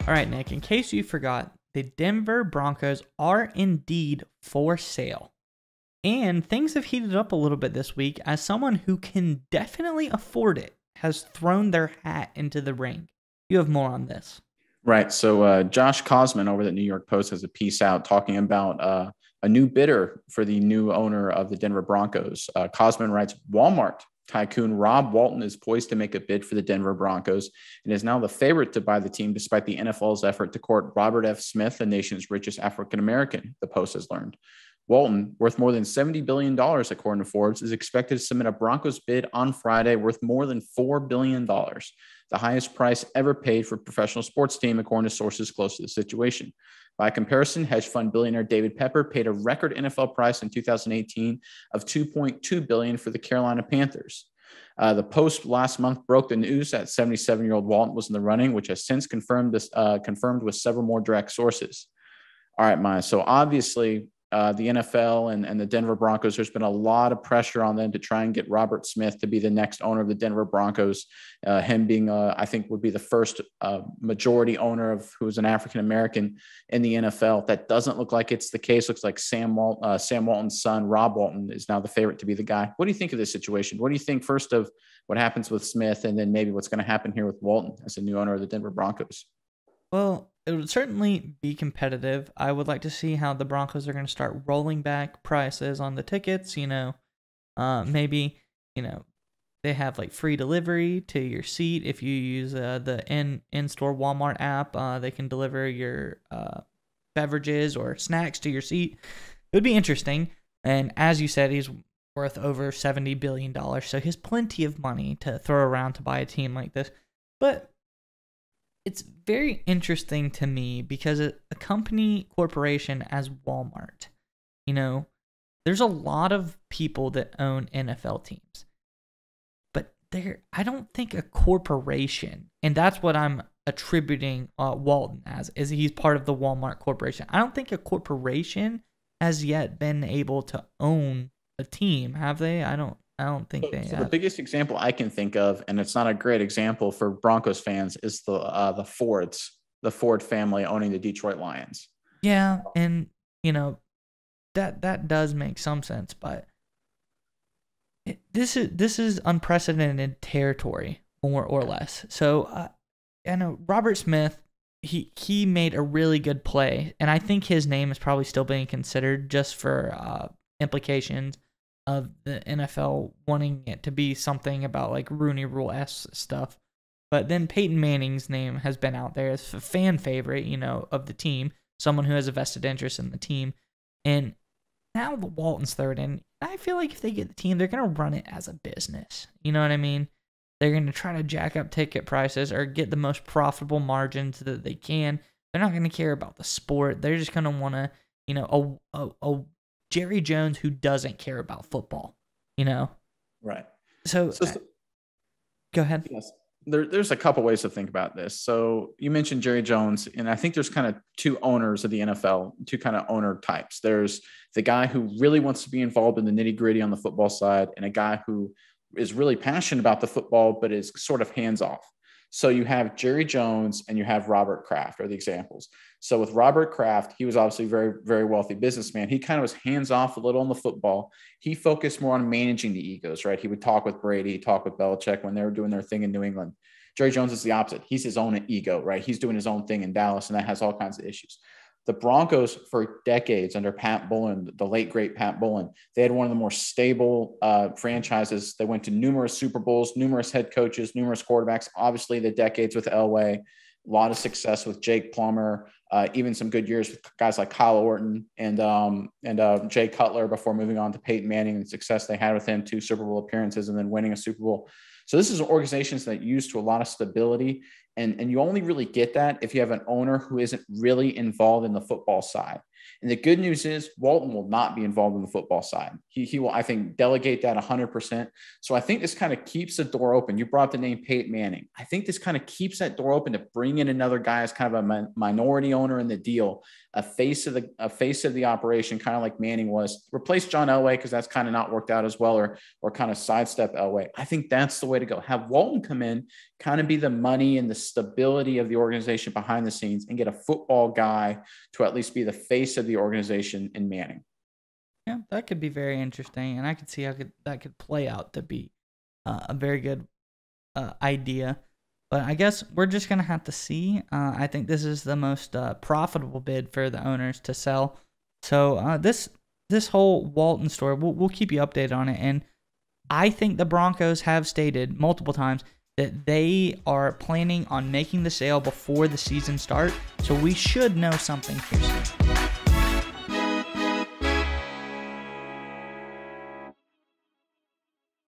All right, Nick, in case you forgot, the Denver Broncos are indeed for sale. And things have heated up a little bit this week as someone who can definitely afford it has thrown their hat into the ring. You have more on this. Right. So Josh Kosman over at the New York Post has a piece out talking about a new bidder for the new owner of the Denver Broncos. Kosman writes, Walmart tycoon Rob Walton is poised to make a bid for the Denver Broncos and is now the favorite to buy the team despite the NFL's effort to court Robert F. Smith, the nation's richest African-American, the Post has learned. Walton, worth more than $70 billion, according to Forbes, is expected to submit a Broncos bid on Friday worth more than $4 billion, the highest price ever paid for a professional sports team, according to sources close to the situation. By comparison, hedge fund billionaire David Pepper paid a record NFL price in 2018 of $2.2 billion for the Carolina Panthers. The Post last month broke the news that 77-year-old Walton was in the running, which has since confirmed with several more direct sources. All right, Maya. So obviously, the NFL and the Denver Broncos, there's been a lot of pressure on them to try and get Robert Smith to be the next owner of the Denver Broncos. Him being, I think, would be the first majority owner of who's an African-American in the NFL. That doesn't look like it's the case. Looks like Sam Walton's son, Rob Walton, is now the favorite to be the guy. What do you think of this situation? What do you think first of what happens with Smith and then maybe what's going to happen here with Walton as the new owner of the Denver Broncos? Well, it would certainly be competitive. I would like to see how the Broncos are going to start rolling back prices on the tickets. Maybe, they have like free delivery to your seat. If you use the in-store Walmart app, they can deliver your beverages or snacks to your seat. It would be interesting. And as you said, he's worth over $70 billion. So he has plenty of money to throw around to buy a team like this. But it's very interesting to me because a corporation as Walmart, there's a lot of people that own NFL teams, but I don't think a corporation, and that's what I'm attributing Walton as, is he's part of the Walmart Corporation. I don't think a corporation has yet been able to own a team, have they? I don't think they have. The biggest example I can think of, and it's not a great example for Broncos fans, is the Ford family owning the Detroit Lions. Yeah, and that does make some sense, but this is unprecedented territory, more or less. So I know Robert Smith, he made a really good play, and I think his name is probably still being considered just for implications of the NFL wanting it to be something about like Rooney Rule-esque stuff. But then Peyton Manning's name has been out there as a fan favorite, of the team, someone who has a vested interest in the team. And now the Waltons third in. I feel like if they get the team, they're going to run it as a business. You know what I mean? They're going to try to jack up ticket prices or get the most profitable margins that they can. They're not going to care about the sport. They're just going to want to, a Jerry Jones who doesn't care about football, Right. So go ahead. Yes. There's a couple ways to think about this. So you mentioned Jerry Jones, and I think there's kind of two owners of the NFL, two kind of owner types. There's the guy who really wants to be involved in the nitty gritty on the football side, and a guy who is really passionate about the football, but is sort of hands off. So you have Jerry Jones and you have Robert Kraft are the examples. So with Robert Kraft, he was obviously a very, very wealthy businessman. He kind of was hands off a little on the football. He focused more on managing the egos, right? He would talk with Brady, talk with Belichick when they were doing their thing in New England. Jerry Jones is the opposite. He's his own ego, right? He's doing his own thing in Dallas, and that has all kinds of issues. The Broncos, for decades under Pat Bowlen, the late, great Pat Bowlen, they had one of the more stable franchises. They went to numerous Super Bowls, numerous head coaches, numerous quarterbacks. Obviously, the decades with Elway, a lot of success with Jake Plummer, even some good years with guys like Kyle Orton and Jay Cutler before moving on to Peyton Manning and the success they had with him, 2 Super Bowl appearances and then winning a Super Bowl. So this is organizations that used to a lot of stability. And you only really get that if you have an owner who isn't really involved in the football side. And the good news is Walton will not be involved in the football side. He will, I think, delegate that 100%. So I think this kind of keeps the door open. You brought the name Peyton Manning. I think this kind of keeps that door open to bring in another guy as kind of a minority owner in the deal, a face of the operation, kind of like Manning was. Replace John Elway because that's kind of not worked out as well, or kind of sidestep Elway. I think that's the way to go. Have Walton come in, kind of be the money and the stability of the organization behind the scenes and get a football guy to at least be the face of the organization in Manning. Yeah, that could be very interesting, and I could see how that could play out to be a very good idea. But I guess we're just going to have to see. I think this is the most profitable bid for the owners to sell. So this whole Walton story, we'll keep you updated on it. And I think the Broncos have stated multiple times that they are planning on making the sale before the season starts. So we should know something here soon.